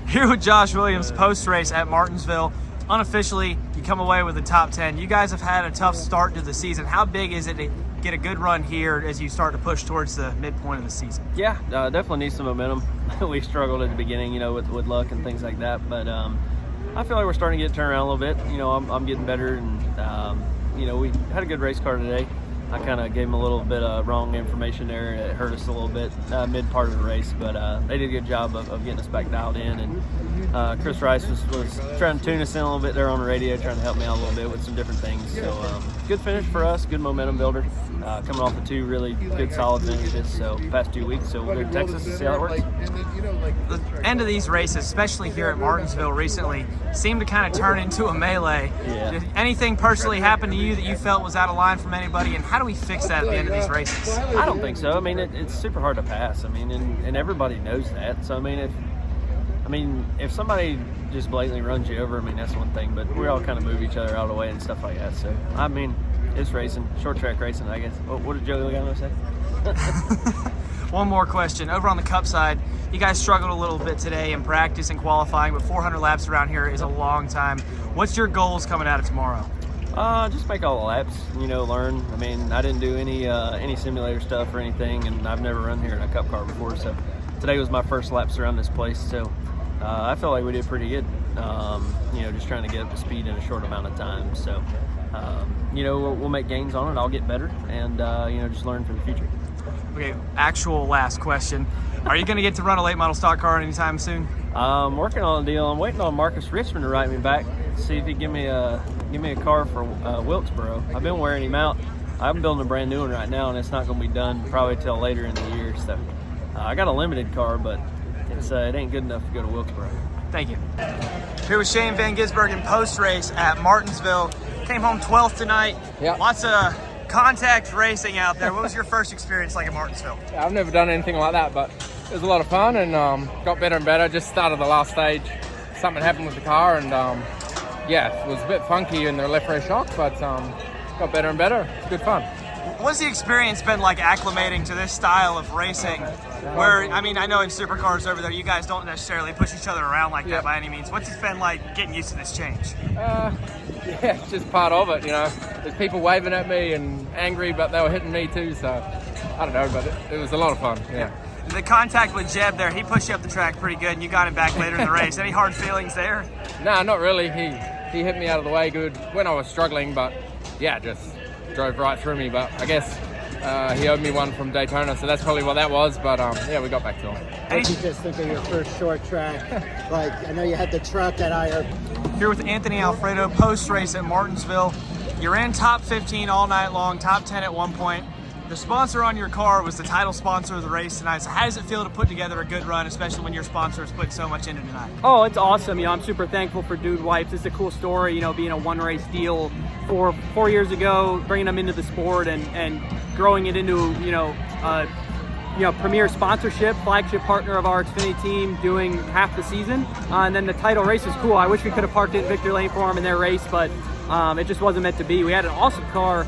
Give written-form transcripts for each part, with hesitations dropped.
Here with Josh Williams, post-race at Martinsville. Unofficially, you come away with the top 10. You guys have had a tough start to the season. How big is it to get a good run here as you start to push towards the midpoint of the season? Yeah, definitely need some momentum. We struggled at the beginning, with luck and things like that. But I feel like we're starting to get turned around a little bit. I'm getting better, and we had a good race car today. I kind of gave them a little bit of wrong information there. It hurt us a little bit mid part of the race, but they did a good job of getting us back dialed in. And Chris Rice was trying to tune us in a little bit there on the radio, trying to help me out a little bit with some different things. So good finish for us, good momentum builder. Coming off of two really good solid finishes, so past 2 weeks. So we'll go to Texas to see how it works. The end of these races, especially here at Martinsville recently, seemed to kind of turn into a melee. Yeah. Did anything personally happen to you that you felt was out of line from anybody, and how do we fix that at the end of these races? I don't think so. I mean, it's super hard to pass. I mean, and everybody knows that. So if somebody just blatantly runs you over, that's one thing. But we all kind of move each other out of the way and stuff like that. So it's racing, short track racing, I guess. What did Joey Logano say? One more question. Over on the Cup side, you guys struggled a little bit today in practice and qualifying, but 400 laps around here is a long time. What's your goals coming out of tomorrow? Just make all the laps, learn. I didn't do any simulator stuff or anything, and I've never run here in a Cup car before, so today was my first laps around this place, so I felt like we did pretty good, just trying to get up to speed in a short amount of time. So, we'll make gains on it. I'll get better and, just learn for the future. Okay, actual last question. Are you going to get to run a late model stock car anytime soon? I'm working on a deal. I'm waiting on Marcus Richmond to write me back, see if he give me a car for Wilkesboro. I've been wearing him out. I'm building a brand new one right now, and it's not going to be done probably till later in the year. So I got a limited car, but it ain't good enough to go to Wilkesboro. Thank you. Here with Shane van Gisbergen post-race at Martinsville. Came home 12th tonight. Yep. Lots of contact racing out there. What was your first experience like at Martinsville? I've never done anything like that, but it was a lot of fun and got better and better. Just started the last stage. Something happened with the car and it was a bit funky in the left rear shock, but got better and better. It's good fun. What's the experience been like acclimating to this style of racing? Where, I know in supercars over there, you guys don't necessarily push each other around like that by any means. What's it been like getting used to this change? It's just part of it, There's people waving at me and angry, but they were hitting me too, so I don't know, but it was a lot of fun, yeah. The contact with Jeb there, he pushed you up the track pretty good, and you got him back later in the race. Any hard feelings there? No, not really. He hit me out of the way good when I was struggling, but just drove right through me. But I guess he owed me one from Daytona, so that's probably what that was. But we got back to him. What did you just think of your first short track? I know you had the truck that I heard. Here with Anthony Alfredo, post-race at Martinsville. You ran top 15 all night long, top 10 at one point. The sponsor on your car was the title sponsor of the race tonight. So how does it feel to put together a good run, especially when your sponsor is putting so much into tonight? Oh, it's awesome. I'm super thankful for Dude Wipes. It's a cool story, being a one-race deal 4 years ago, bringing them into the sport and growing it into, premier sponsorship, flagship partner of our Xfinity team, doing half the season. And then the title race is cool. I wish we could have parked it in Victory Lane for them in their race, but it just wasn't meant to be. We had an awesome car,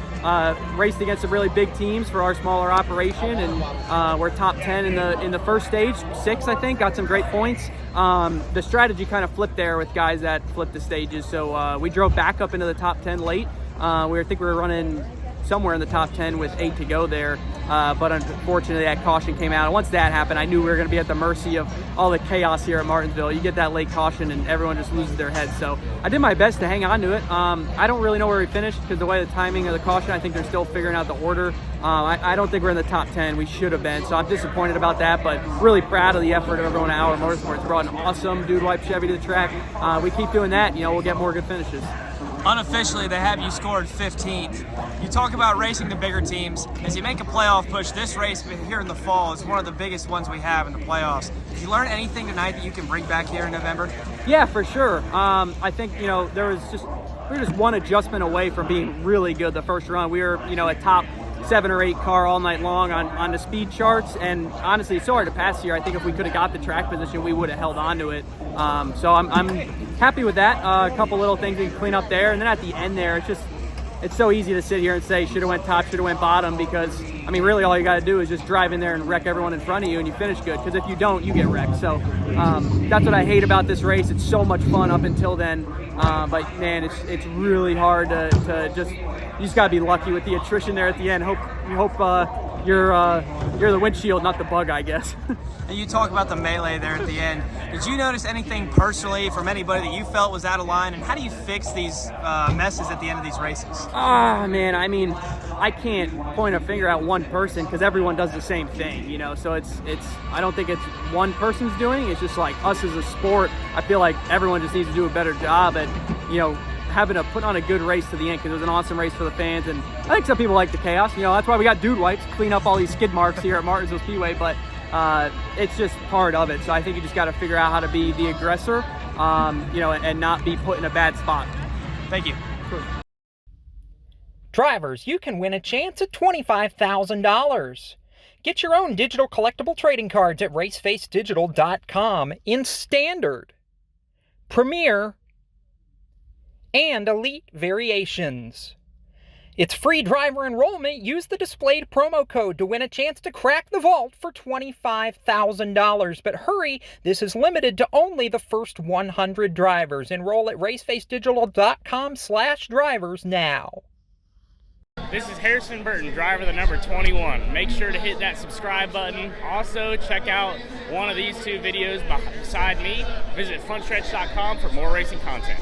raced against some really big teams for our smaller operation, and we're top 10 in the first stage, 6 I think, got some great points. The strategy kind of flipped there with guys that flipped the stages, so we drove back up into the top 10 late. I think we were running somewhere in the top 10 with 8 to go there, but unfortunately that caution came out, and once that happened I knew we were going to be at the mercy of all the chaos here at Martinsville. You get that late caution and everyone just loses their head, so I did my best to hang on to it. I don't really know where we finished because the way the timing of the caution, I think they're still figuring out the order. I don't think we're in the top 10. We should have been, so I'm disappointed about that, but really proud of the effort of everyone at Our Motorsports. Brought an awesome Dude Wipe Chevy to the track. We keep doing that, we'll get more good finishes. Unofficially, they have you scored 15th. You talk about racing the bigger teams. As you make a playoff push, this race here in the fall is one of the biggest ones we have in the playoffs. Did you learn anything tonight that you can bring back here in November? Yeah, for sure. I think, we were just one adjustment away from being really good the first run. We were, a top 7 or 8 car all night long on the speed charts, and honestly, it's so hard to pass here. I think if we could have got the track position, we would have held on to it. So I'm happy with that. A couple little things we can clean up there, and then at the end there, it's just it's so easy to sit here and say should have went top, should have went bottom, because I mean really all you got to do is just drive in there and wreck everyone in front of you and you finish good, because if you don't, you get wrecked. So that's what I hate about this race. It's so much fun up until then, but man, it's really hard to just, you just got to be lucky with the attrition there at the end. You hope you're the windshield, not the bug, I guess. And you talk about the melee there at the end. Did you notice anything personally from anybody that you felt was out of line? And how do you fix these messes at the end of these races? Man, I mean, I can't point a finger at one person because everyone does the same thing, you know. So it's I don't think it's one person's doing. It's just like us as a sport. I feel like everyone just needs to do a better job at, you know, put on a good race to the end, because it was an awesome race for the fans. And I think some people like the chaos. You know, that's why we got dude wipes to clean up all these skid marks here at Martinsville Speedway. But it's just part of it. So I think you just got to figure out how to be the aggressor, you know, and not be put in a bad spot. Thank you. Sure. Drivers, you can win a chance at $25,000. Get your own digital collectible trading cards at racefacedigital.com in Standard, Premier, and Elite variations. It's free driver enrollment. Use the displayed promo code to win a chance to crack the vault for $25,000. But hurry, this is limited to only the first 100 drivers. Enroll at racefacedigital.com/drivers now. This is Harrison Burton, driver the number 21. Make sure to hit that subscribe button. Also, check out one of these two videos beside me. Visit frontstretch.com for more racing content.